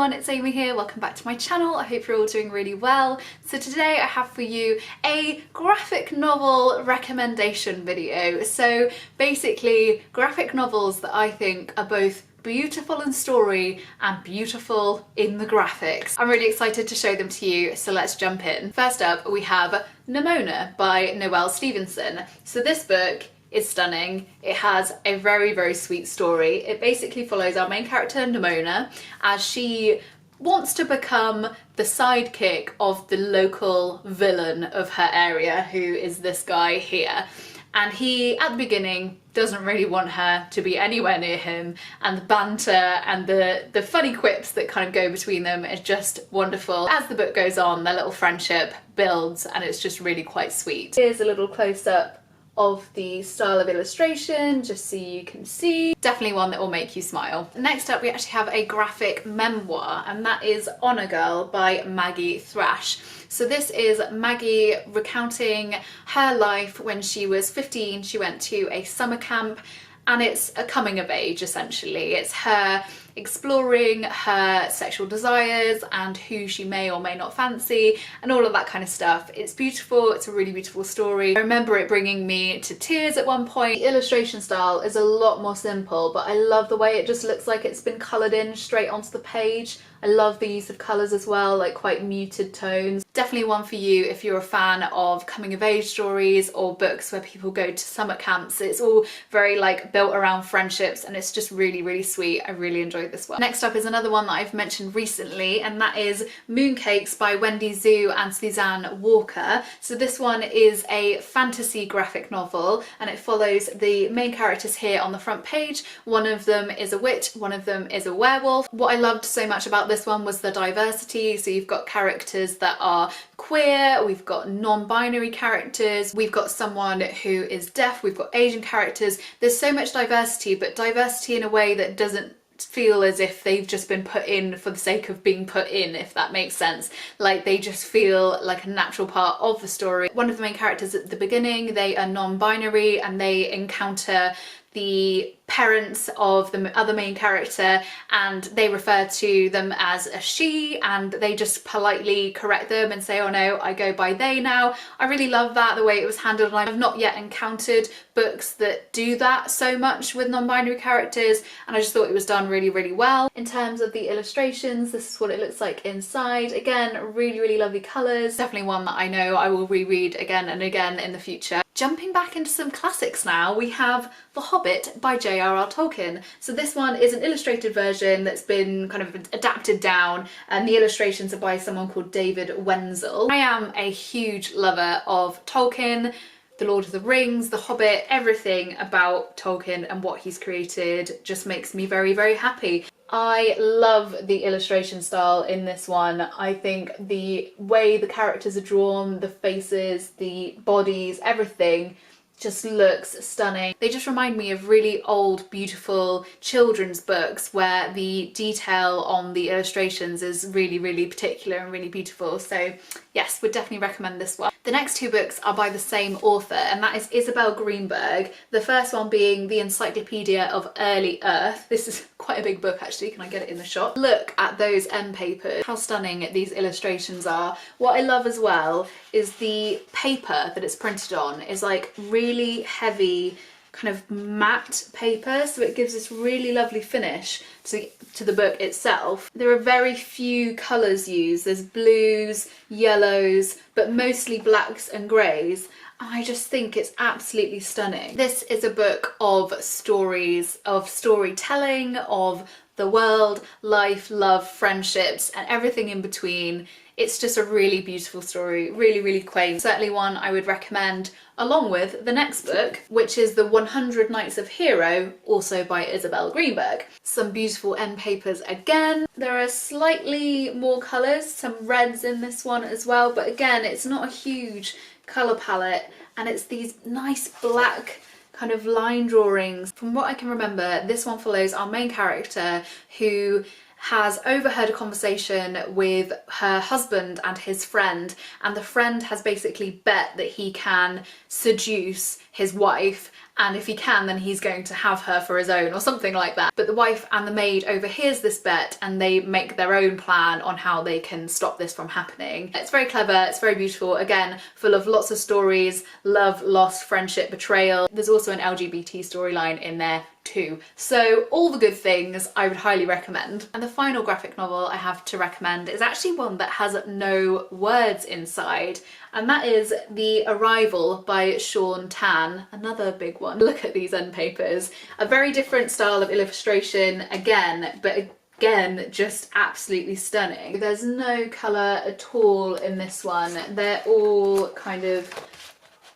everyone, it's Amy here. Welcome back to my channel. I hope you're all doing really well. So today I have for you a graphic novel recommendation video. So basically graphic novels that I think are both beautiful in story and beautiful in the graphics. I'm really excited to show them to you, so let's jump in. First up we have Nimona by Noelle Stevenson. So this book is stunning. It has a very sweet story. It basically follows our main character Nimona as she wants to become the sidekick of the local villain of her area, who is this guy here. And he, at the beginning, doesn't really want her to be anywhere near him, and the banter and the funny quips that kind of go between them is just wonderful. As the book goes on, their little friendship builds and it's just really quite sweet. Here's a little close-up of the style of illustration, just so you can see. Definitely one that will make you smile. Next up we actually have a graphic memoir, and that is Honor Girl by Maggie Thrash. So this is Maggie recounting her life when she was 15. She went to a summer camp and it's a coming of age essentially. It's her exploring her sexual desires and who she may or may not fancy and all of that kind of stuff. It's beautiful, it's a really beautiful story. I remember it bringing me to tears at one point. The illustration style is a lot more simple, but I love the way it just looks like it's been coloured in straight onto the page. I love the use of colours as well, like quite muted tones. Definitely one for you if you're a fan of coming of age stories or books where people go to summer camps. It's all very like built around friendships and it's just really sweet. I really enjoyed this one. Next up is another one that I've mentioned recently, and that is Mooncakes by Wendy Zhu and Suzanne Walker. So this one is a fantasy graphic novel and it follows the main characters here on the front page. One of them is a witch, one of them is a werewolf. What I loved so much about this one was the diversity. So you've got characters that are queer, we've got non-binary characters, we've got someone who is deaf, we've got Asian characters. There's so much diversity, but diversity in a way that doesn't feel as if they've just been put in for the sake of being put in, if that makes sense. Like they just feel like a natural part of the story. One of the main characters at the beginning, they are non-binary and they encounter the parents of the other main character and they refer to them as a she, and they just politely correct them and say, oh no, I go by they now. I really love that, the way it was handled. I've not yet encountered books that do that so much with non-binary characters, and I just thought it was done really well. In terms of the illustrations, this is what it looks like inside. Again, really lovely colours. Definitely one that I know I will reread again and again in the future. Jumping back into some classics now, we have The Hobbit by J.R.R. Tolkien. So this one is an illustrated version that's been kind of adapted down, and the illustrations are by someone called David Wenzel. I am a huge lover of Tolkien, The Lord of the Rings, The Hobbit. Everything about Tolkien and what he's created just makes me very happy. I love the illustration style in this one. I think the way the characters are drawn, the faces, the bodies, everything just looks stunning. They just remind me of really old, beautiful children's books where the detail on the illustrations is really particular and really beautiful. So yes, would definitely recommend this one. The next two books are by the same author, and that is Isabel Greenberg. The first one being the Encyclopedia of Early Earth. This is quite a big book actually, can I get it in the shot? Look at those end papers, how stunning these illustrations are. What I love as well is the paper that it's printed on is like really heavy kind of matte paper, so it gives this really lovely finish to the book itself. There are very few colours used. There's blues, yellows, but mostly blacks and greys. And I just think it's absolutely stunning. This is a book of stories, of storytelling, of the world, life, love, friendships, and everything in between. It's just a really beautiful story, really quaint. Certainly one I would recommend along with the next book, which is The 100 Nights of Hero, also by Isabel Greenberg. Some beautiful end papers again. There are slightly more colours, some reds in this one as well, but again, it's not a huge colour palette, and it's these nice black kind of line drawings. From what I can remember, this one follows our main character who has overheard a conversation with her husband and his friend, and the friend has basically bet that he can seduce his wife and if he can, then he's going to have her for his own or something like that. But the wife and the maid overhears this bet and they make their own plan on how they can stop this from happening. It's very clever, it's very beautiful, again, full of lots of stories, love, loss, friendship, betrayal. There's also an LGBT storyline in there too. So all the good things I would highly recommend. And the final graphic novel I have to recommend is actually one that has no words inside, and that is The Arrival by Sean Tan, another big one. Look at these end papers. A very different style of illustration again, but again, just absolutely stunning. There's no colour at all in this one. They're all kind of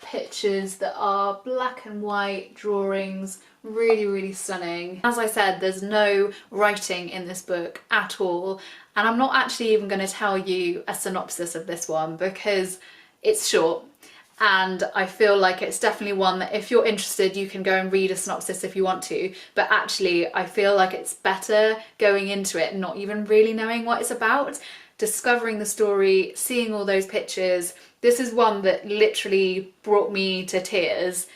pictures that are black and white drawings, really, really stunning. As I said, there's no writing in this book at all, and I'm not actually even going to tell you a synopsis of this one because it's short, and I feel like it's definitely one that if you're interested you can go and read a synopsis if you want to, but actually I feel like it's better going into it not even really knowing what it's about, discovering the story, seeing all those pictures. This is one that literally brought me to tears,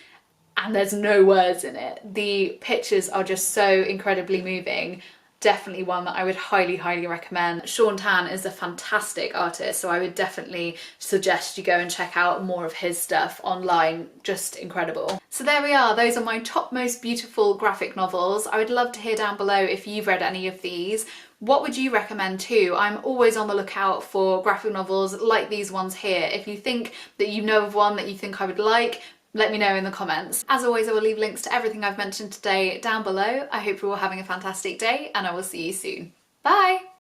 and there's no words in it. The pictures are just so incredibly moving. Definitely one that I would highly, highly recommend. Sean Tan is a fantastic artist, so I would definitely suggest you go and check out more of his stuff online. Just incredible. So there we are, those are my top most beautiful graphic novels. I would love to hear down below if you've read any of these. What would you recommend too? I'm always on the lookout for graphic novels like these ones here. If you think that you know of one that you think I would like, let me know in the comments. As always, I will leave links to everything I've mentioned today down below. I hope you're all having a fantastic day, and I will see you soon. Bye!